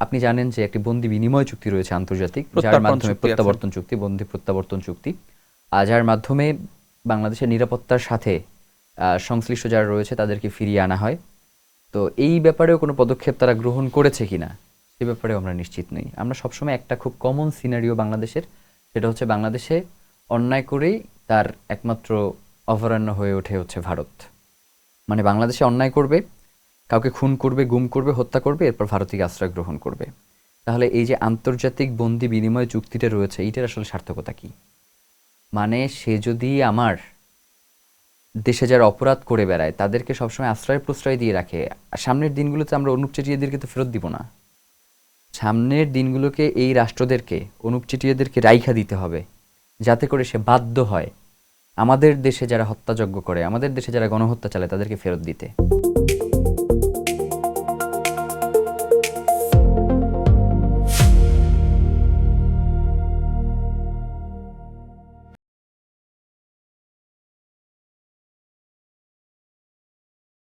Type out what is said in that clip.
আপনি জানেন যে একটি বন্দি বিনিময় চুক্তি রয়েছে আন্তর্জাতিক, যার প্রত্যর্পণ মাধ্যমে চুক্তি আছে। প্রত্যাবর্তন চুক্তি, বন্দি প্রত্যাবর্তন চুক্তি, যার মাধ্যমে বাংলাদেশের নিরাপত্তার সাথে সংশ্লিষ্ট যারা রয়েছে তাদেরকে ফিরিয়ে আনা হয়। তো এই ব্যাপারেও কোনো পদক্ষেপ তারা গ্রহণ করেছে কিনা সে ব্যাপারেও আমরা নিশ্চিত নই। আমরা সবসময় একটা খুব কমন সিনারিও বাংলাদেশের, সেটা হচ্ছে বাংলাদেশে অন্যায় করেই তার একমাত্র অভয়ারণ্য হয়ে ওঠে হচ্ছে ভারত। মানে বাংলাদেশে অন্যায় করবে, কাউকে খুন করবে, গুম করবে, হত্যা করবে, এরপর ভারতীয় আশ্রয় গ্রহণ করবে। তাহলে এই যে আন্তর্জাতিক বন্দি বিনিময় চুক্তিটা রয়েছে, এইটার আসলে সার্থকতা কী? মানে সে যদি আমার দেশে যারা অপরাধ করে বেড়ায় তাদেরকে সবসময় আশ্রয় প্রশ্রয় দিয়ে রাখে, সামনের দিনগুলোতে আমরা অনুপ চেটিয়াদেরকে তো ফেরত দিব না। সামনের দিনগুলোকে এই রাষ্ট্রদেরকে, অনুপ চেটিয়াদেরকে রাইখা দিতে হবে, যাতে করে সে বাধ্য হয় আমাদের দেশে যারা হত্যাযজ্ঞ করে, আমাদের দেশে যারা গণহত্যা চালায় তাদেরকে ফেরত দিতে।